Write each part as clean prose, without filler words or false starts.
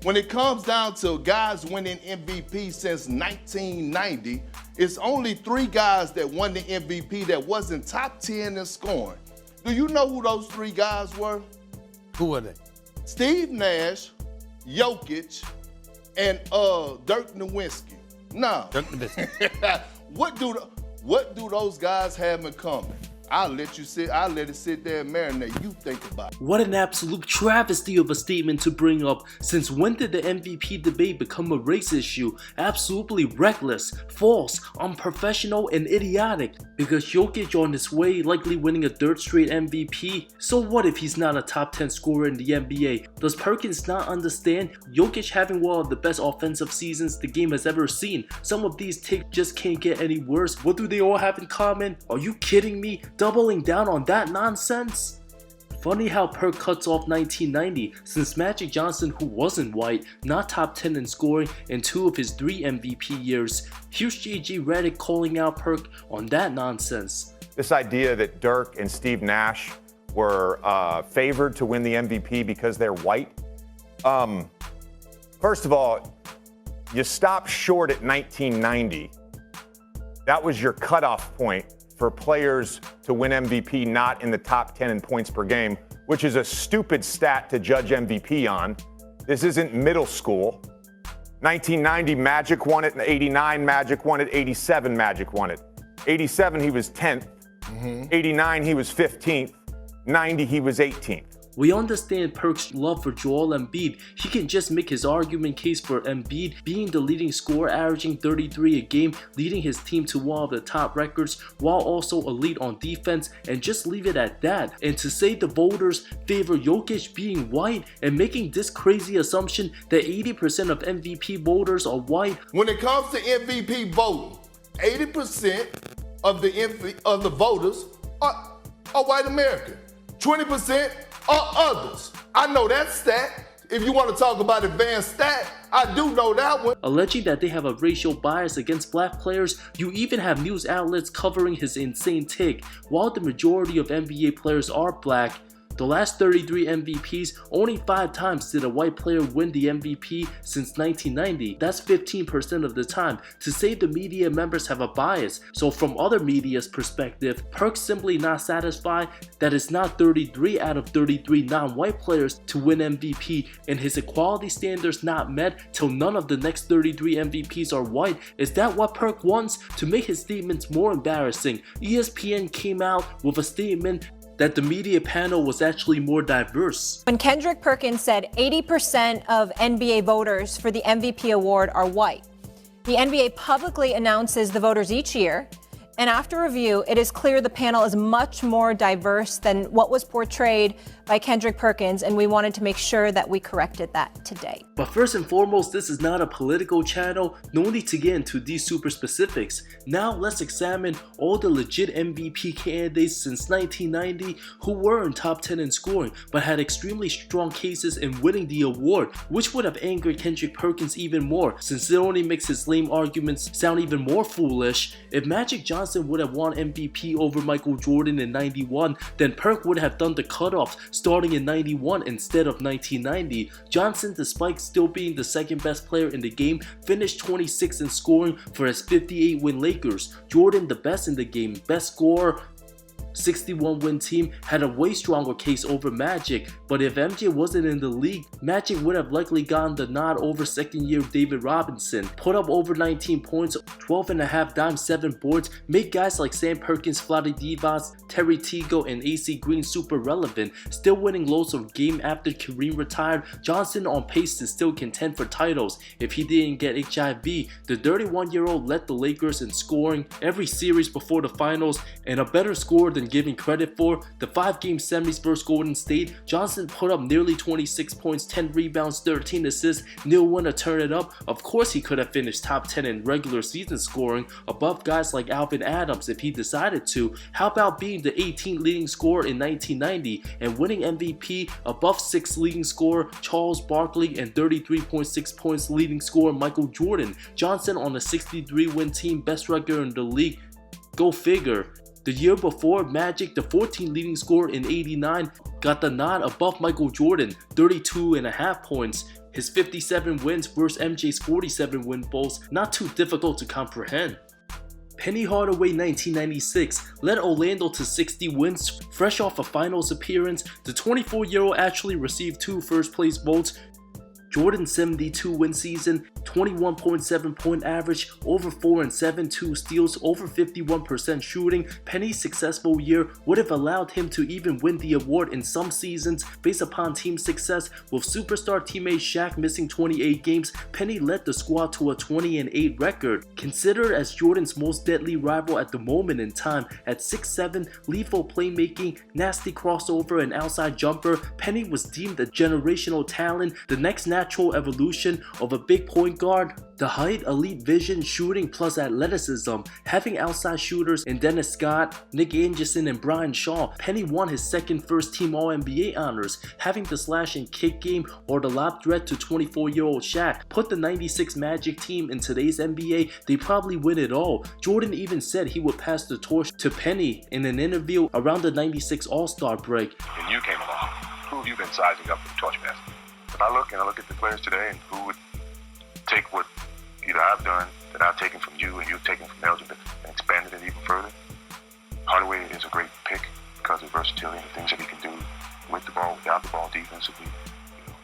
When it comes down to guys winning MVP since 1990, it's only 3 guys that won the MVP that wasn't top 10 in scoring. Do you know who those 3 guys were? Who were they? Steve Nash, Jokic, and Dirk Nowitzki. Now, Dirk Nowitzki. what do those guys have in common? I'll let it sit there and marinate. You think about it. What an absolute travesty of a statement to bring up. Since when did the MVP debate become a race issue? Absolutely reckless, false, unprofessional, and idiotic. Because Jokic on his way, likely winning a 3rd straight MVP. So what if he's not a top 10 scorer in the NBA? Does Perkins not understand? Jokic having one of the best offensive seasons the game has ever seen. Some of these takes just can't get any worse. What do they all have in common? Are you kidding me? Doubling down on that nonsense? Funny how Perk cuts off 1990, since Magic Johnson, who wasn't white, not top 10 in scoring in 2 of his 3 MVP years. Here's JG Redick calling out Perk on that nonsense. This idea that Dirk and Steve Nash were favored to win the MVP because they're white. First of all, you stop short at 1990. That was your cutoff point for players to win MVP not in the top 10 in points per game, which is a stupid stat to judge MVP on. This isn't middle school. 1990, Magic won it. In 89, Magic won it. 87, Magic won it. 87, he was 10th. 89, he was 15th. 90, he was 18th. We understand Perk's love for Joel Embiid. He can just make his argument case for Embiid being the leading scorer, averaging 33 a game, leading his team to one of the top records, while also elite on defense, and just leave it at that. And to say the voters favor Jokic being white and making this crazy assumption that 80% of MVP voters are white. When it comes to MVP voting, 80% of the voters are white American. 20% are others. I know that stat. If you want to talk about advanced stat, I do know that one. Alleging that they have a racial bias against black players, you even have news outlets covering his insane take. While the majority of NBA players are black, the last 33 MVPs, only 5 times did a white player win the MVP since 1990. That's 15% of the time. To say the media members have a bias. So from other media's perspective, Perk's simply not satisfied that it's not 33 out of 33 non-white players to win MVP, and his equality standards not met till none of the next 33 MVPs are white. Is that what Perk wants? To make his statements more embarrassing, ESPN came out with a statement that the media panel was actually more diverse. When Kendrick Perkins said 80% of NBA voters for the MVP award are white, the NBA publicly announces the voters each year, and after review, it is clear the panel is much more diverse than what was portrayed by Kendrick Perkins, and we wanted to make sure that we corrected that today. But first and foremost, this is not a political channel. No need to get into these super specifics. Now let's examine all the legit MVP candidates since 1990 who were in top 10 in scoring, but had extremely strong cases in winning the award, which would have angered Kendrick Perkins even more, since it only makes his lame arguments sound even more foolish. If Magic Johnson would have won MVP over Michael Jordan in 91, then Perk would have done the cutoff starting in 91 instead of 1990. Johnson, despite still being the second best player in the game, finished 26th in scoring for his 58-win Lakers. Jordan, the best in the game, best scorer, 61-win team, had a way stronger case over Magic, but if MJ wasn't in the league, Magic would have likely gotten the nod over second-year David Robinson. Put up over 19 points, 12.5 dimes, 7 boards, made guys like Sam Perkins, Vlade Divac, Terry Teagle, and AC Green super relevant. Still winning loads of games after Kareem retired, Johnson on pace to still contend for titles if he didn't get HIV. The 31-year-old led the Lakers in scoring every series before the finals, and a better scorer than giving credit for. The 5-game semis versus Golden State, Johnson put up nearly 26 points, 10 rebounds, 13 assists, knew when to turn it up. Of course he could have finished top 10 in regular season scoring, above guys like Alvin Adams if he decided to. How about being the 18th leading scorer in 1990 and winning MVP above 6th leading scorer Charles Barkley and 33.6 points leading scorer Michael Jordan? Johnson on a 63-win team, best record in the league. Go figure. The year before, Magic, the 14th leading scorer in 89, got the nod above Michael Jordan, 32.5 points. His 57 wins versus MJ's 47 win boast, not too difficult to comprehend. Penny Hardaway 1996 led Orlando to 60 wins. Fresh off a finals appearance, the 24-year-old actually received 2 first-place votes. Jordan's 72 win season, 21.7 point average, over 4 and 7, 2 steals, over 51% shooting. Penny's successful year would have allowed him to even win the award in some seasons based upon team success. With superstar teammate Shaq missing 28 games, Penny led the squad to a 20-8 record. Considered as Jordan's most deadly rival at the moment in time, at 6'7", lethal playmaking, nasty crossover and outside jumper, Penny was deemed a generational talent, the next natural evolution of a big point guard. The height, elite vision, shooting plus athleticism, having outside shooters in Dennis Scott, Nick Anderson and Brian Shaw, Penny won his second first-team All-NBA honors, having the slash and kick game or the lob threat to 24-year-old Shaq. Put the 96 Magic team in today's NBA, they probably win it all. Jordan even said he would pass the torch to Penny in an interview around the 96 All-Star break. When you came along, who have you been sizing up for the torch pass? If I look at the players today and who would take what either I've done that I've taken from you and you've taken from Elgin and expanded it even further, Hardaway is a great pick because of versatility and the things that he can do with the ball, without the ball, defensively,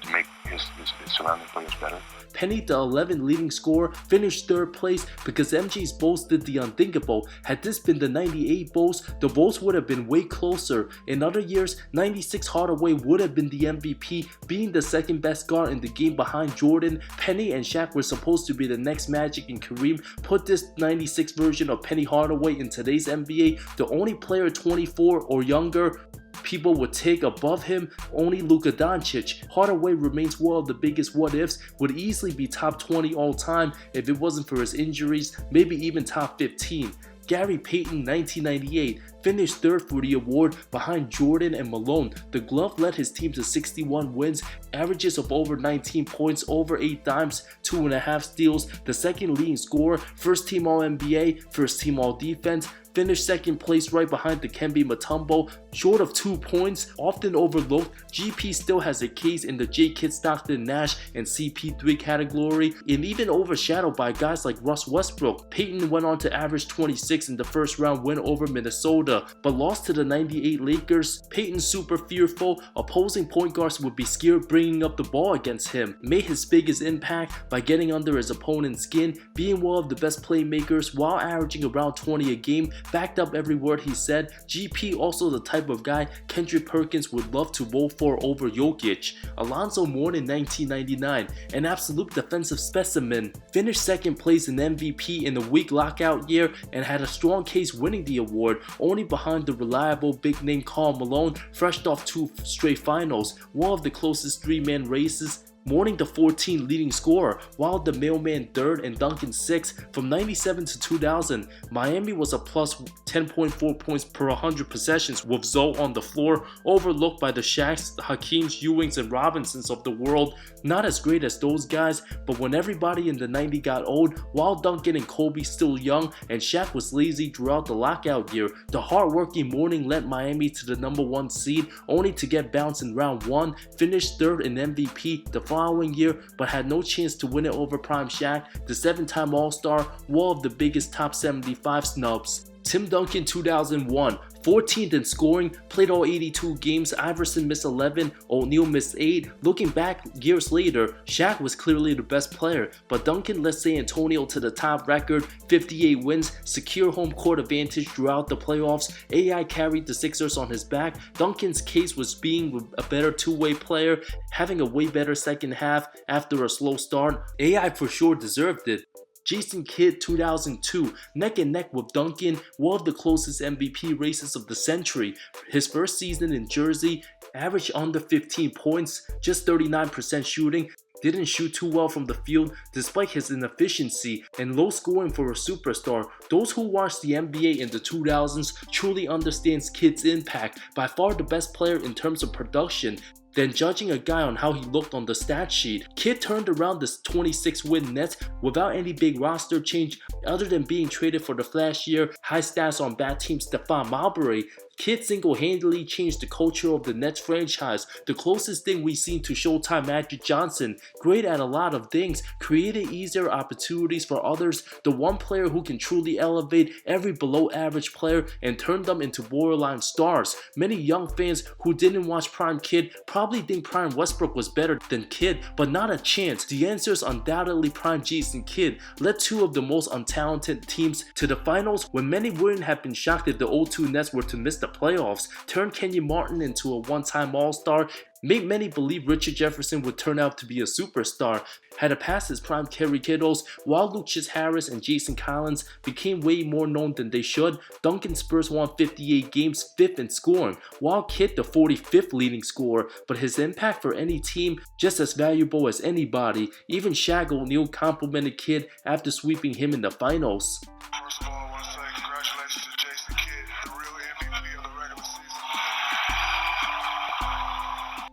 to make his surrounding players better. Penny, the 11th leading scorer, finished 3rd place because MJ's Bulls did the unthinkable. Had this been the 98 Bulls, the Bulls would have been way closer. In other years, 96 Hardaway would have been the MVP, being the second best guard in the game behind Jordan. Penny and Shaq were supposed to be the next Magic and Kareem. Put this 96 version of Penny Hardaway in today's NBA, the only player 24 or younger people would take above him, only Luka Doncic. Hardaway remains one of the biggest what-ifs, would easily be top 20 all time if it wasn't for his injuries, maybe even top 15. Gary Payton 1998 finished 3rd for the award behind Jordan and Malone. The glove led his team to 61 wins, averages of over 19 points, over 8 dimes, 2.5 steals, the second leading scorer, first team All-NBA, first team All-Defense, finished 2nd place right behind Dikembe Mutombo, short of 2 points, often overlooked. GP still has a case in the J. Kidd Stockton Nash and CP3 category, and even overshadowed by guys like Russ Westbrook. Payton went on to average 26 in the first round win over Minnesota, but lost to the 98 Lakers. Payton's super fearful, opposing point guards would be scared bringing up the ball against him. Made his biggest impact by getting under his opponent's skin, being one of the best playmakers while averaging around 20 a game, backed up every word he said. GP also the type of guy Kendrick Perkins would love to vote for over Jokic. Alonzo Mourning 1999, an absolute defensive specimen, finished 2nd place in MVP in the weak lockout year and had a strong case winning the award, only behind the reliable big name Karl Malone, fresh off 2 straight finals, one of the closest 3-man races. Mourning the 14th leading scorer, while the mailman 3rd and Duncan 6th. From 97 to 2000, Miami was a plus 10.4 points per 100 possessions with Zoe on the floor, overlooked by the Shaqs, the Hakeems, Ewings and Robinsons of the world. Not as great as those guys, but when everybody in the 90 got old, while Duncan and Kobe still young and Shaq was lazy throughout the lockout year, the hardworking Mourning led Miami to the #1 seed, only to get bounced in round 1, finished 3rd in MVP the following year, but had no chance to win it over Prime Shaq, the 7-time All-Star, one of the biggest top 75 snubs. Tim Duncan 2001, 14th in scoring, played all 82 games, Iverson missed 11, O'Neal missed 8. Looking back years later, Shaq was clearly the best player, but Duncan led San Antonio to the top record, 58 wins, secure home court advantage throughout the playoffs. AI carried the Sixers on his back. Duncan's case was being a better two-way player, having a way better second half after a slow start. AI for sure deserved it. Jason Kidd 2002, neck and neck with Duncan, one of the closest MVP races of the century. His first season in Jersey, averaged under 15 points, just 39% shooting, didn't shoot too well from the field despite his inefficiency and low scoring for a superstar. Those who watched the NBA in the 2000s truly understands Kidd's impact, by far the best player in terms of production. Then judging a guy on how he looked on the stat sheet, Kidd turned around this 26-win Nets without any big roster change other than being traded for the flashier, high stats on bad team Stephon Marbury. Kidd single-handedly changed the culture of the Nets franchise, the closest thing we've seen to Showtime Magic Johnson. Great at a lot of things, created easier opportunities for others, the one player who can truly elevate every below-average player and turn them into borderline stars. Many young fans who didn't watch Prime Kidd probably think Prime Westbrook was better than Kidd, but not a chance. The answer is undoubtedly Prime Jason Kidd led two of the most untalented teams to the finals when many wouldn't have been shocked if the 0-2 Nets were to miss the playoffs, turned Kenyon Martin into a one-time All-Star, made many believe Richard Jefferson would turn out to be a superstar, had to pass his prime Kerry Kittles, while Lucius Harris and Jason Collins became way more known than they should. Duncan Spurs won 58 games, 5th in scoring, while Kidd the 45th leading scorer, but his impact for any team just as valuable as anybody. Even Shaq O'Neal complimented Kidd after sweeping him in the finals. First of all, I want to say congratulations to Jason Kidd, the real MVP of the regular season.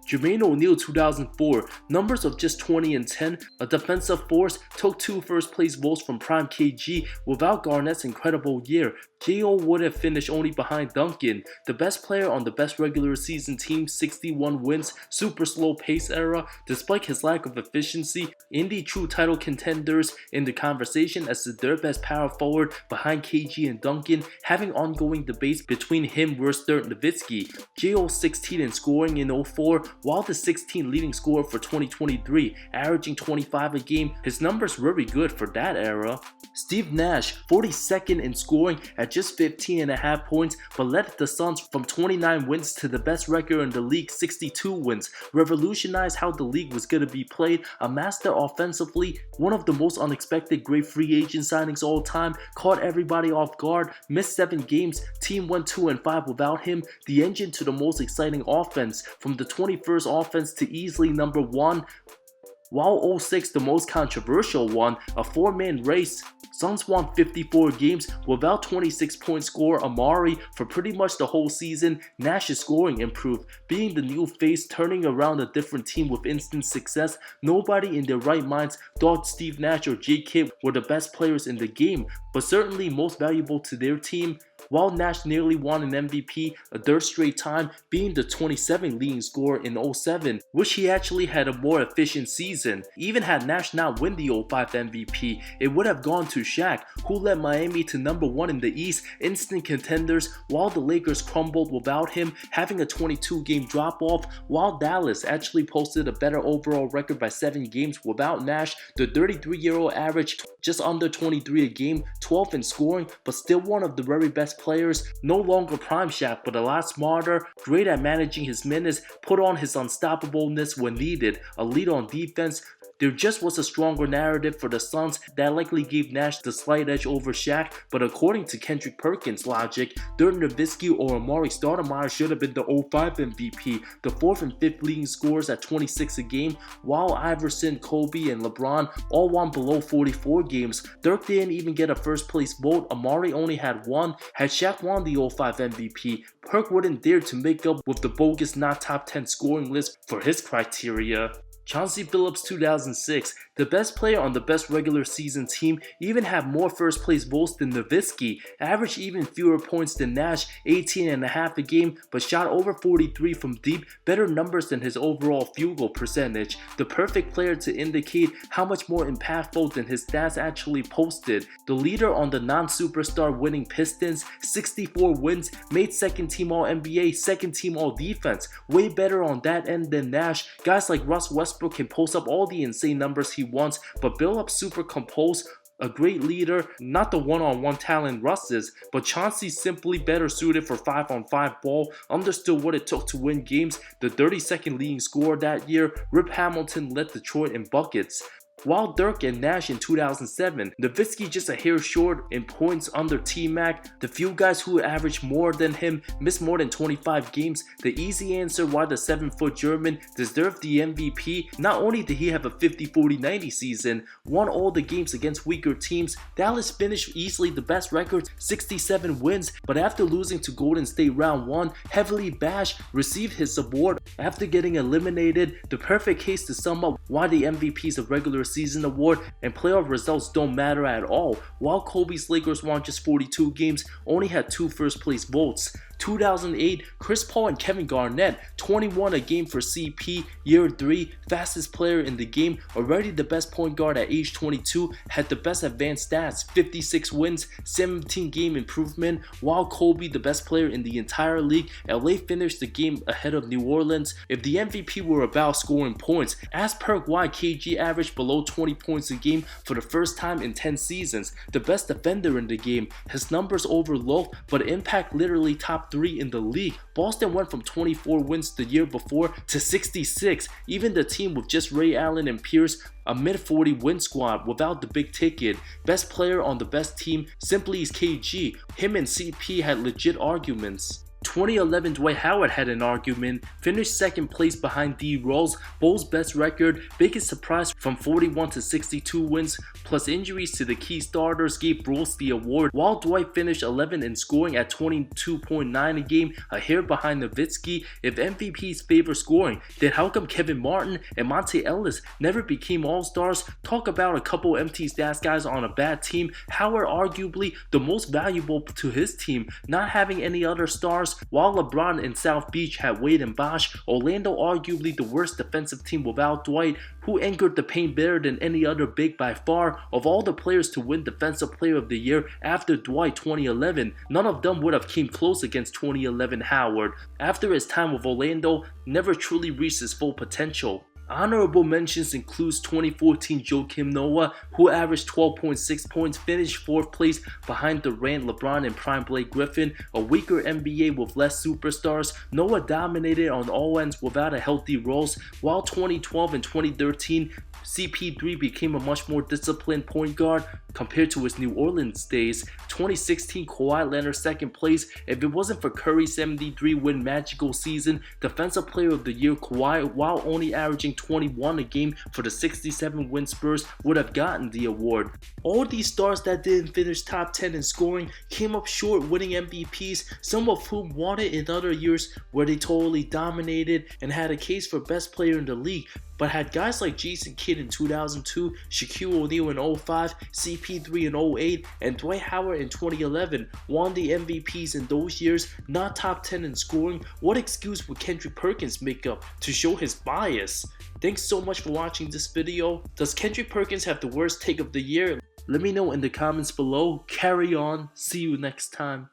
Jermaine O'Neal 2004, numbers of just 20 and 10, a defensive force, took 2 first-place votes from Prime KG. Without Garnett's incredible year, J.O. would have finished only behind Duncan. The best player on the best regular season team, 61 wins, super slow pace era. Despite his lack of efficiency, Indy true title contenders in the conversation as the third best power forward behind KG and Duncan, having ongoing debates between him versus Dirk Nowitzki. J.O. 16 in scoring in 04, while the 16th leading scorer for 2023, averaging 25 a game. His numbers very good for that era. Steve Nash, 42nd in scoring at just 15.5 points, but led the Suns from 29 wins to the best record in the league, 62 wins. Revolutionized how the league was going to be played, a master offensively, one of the most unexpected great free agent signings all time, caught everybody off guard, missed 7 games, team went 2-5 without him, the engine to the most exciting offense, from the 21st offense to easily number 1. While 06 the most controversial one, a 4-man race, Suns won 54 games without 26-point scorer Amari for pretty much the whole season. Nash's scoring improved, being the new face, turning around a different team with instant success. Nobody in their right minds thought Steve Nash or J. Kidd were the best players in the game, but certainly most valuable to their team. While Nash nearly won an MVP a third straight time, being the 27th leading scorer in 07, which he actually had a more efficient season. Even had Nash not win the 05 MVP, it would have gone to Shaq, who led Miami to number 1 in the East, instant contenders, while the Lakers crumbled without him, having a 22-game drop-off, while Dallas actually posted a better overall record by 7 games without Nash. The 33-year-old averaged just under 23 a game, 12th in scoring, but still one of the very best players. No longer prime Shaq, but a lot smarter, great at managing his minutes, put on his unstoppableness when needed, a lead on defense. There just was a stronger narrative for the Suns that likely gave Nash the slight edge over Shaq, but according to Kendrick Perkins' logic, Dirk Nowitzki or Amari Stoudemire should have been the 05 MVP, the 4th and 5th leading scorers at 26 a game, while Iverson, Kobe, and LeBron all won below 44 games. Dirk didn't even get a first place vote, Amari only had 1. Had Shaq won the 05 MVP, Perk wouldn't dare to make up with the bogus not top 10 scoring list for his criteria. Chauncey Billups 2006, the best player on the best regular season team, even had more first place votes than Nowitzki, averaged even fewer points than Nash, 18.5 a game, but shot over 43 from deep, better numbers than his overall field goal percentage. The perfect player to indicate how much more impactful than his stats actually posted. The leader on the non-superstar winning Pistons, 64 wins, made second team All-NBA, second team All-Defense, way better on that end than Nash. Guys like Russ Westbrook can post up all the insane numbers he wants, but Billups super composed, a great leader, not the one-on-one talent Russ is, but Chauncey's simply better suited for 5-on-5 ball, understood what it took to win games, the 32nd leading scorer that year. Rip Hamilton led Detroit in buckets. While Dirk and Nash in 2007, Nowitzki just a hair short in points under T-Mac. The few guys who averaged more than him missed more than 25 games. The easy answer why the 7-foot German deserved the MVP. Not only did he have a 50-40-90 season, won all the games against weaker teams, Dallas finished easily the best record, 67 wins, but after losing to Golden State round 1, heavily bashed, received his award after getting eliminated. The perfect case to sum up why the MVP is a regular season award and playoff results don't matter at all. While Kobe's Lakers won just 42 games, only had 2 first place votes. 2008, Chris Paul and Kevin Garnett, 21 a game for CP, year 3, fastest player in the game, already the best point guard at age 22, had the best advanced stats, 56 wins, 17 game improvement, while Kobe, the best player in the entire league. LA finished the game ahead of New Orleans. If the MVP were about scoring points, ask Perk why KG averaged below 20 points a game for the first time in 10 seasons. The best defender in the game, his numbers overlooked, but impact literally top 3 in the league. Boston went from 24 wins the year before to 66. Even the team with just Ray Allen and Pierce, a mid-40 win squad without the big ticket. Best player on the best team simply is KG. Him and CP had legit arguments. 2011, Dwight Howard had an argument, finished second place behind D Rose, Bulls' best record, biggest surprise from 41 to 62 wins, plus injuries to the key starters gave Rose the award, while Dwight finished 11 in scoring at 22.9 a game, a hair behind Nowitzki. If MVPs favor scoring, then how come Kevin Martin and Monte Ellis never became All-Stars? Talk about a couple empty stats guys on a bad team. Howard arguably the most valuable to his team, not having any other stars. While LeBron and South Beach had Wade and Bosh, Orlando arguably the worst defensive team without Dwight, who anchored the paint better than any other big by far. Of all the players to win Defensive Player of the Year after Dwight 2011, none of them would have came close against 2011 Howard. After his time with Orlando, never truly reached his full potential. Honorable mentions includes 2014 Joakim Noah, who averaged 12.6 points, finished 4th place behind Durant, LeBron, and prime Blake Griffin. A weaker NBA with less superstars, Noah dominated on all ends without a healthy Rose, while 2012 and 2013 CP3 became a much more disciplined point guard compared to his New Orleans days. 2016 Kawhi Leonard 2nd place. If it wasn't for Curry's 73-win magical season, Defensive Player of the Year Kawhi, while only averaging 21 a game for the 67-win Spurs, would have gotten the award. All these stars that didn't finish top 10 in scoring came up short winning MVPs, some of whom won it in other years where they totally dominated and had a case for best player in the league, but had guys like Jason Kidd in 2002, Shaquille O'Neal in 05, CP3 in 08, and Dwight Howard in 2011 won the MVPs in those years, not top 10 in scoring. What excuse would Kendrick Perkins make up to show his bias? Thanks so much for watching this video. Does Kendrick Perkins have the worst take of the year? Let me know in the comments below. Carry on. See you next time.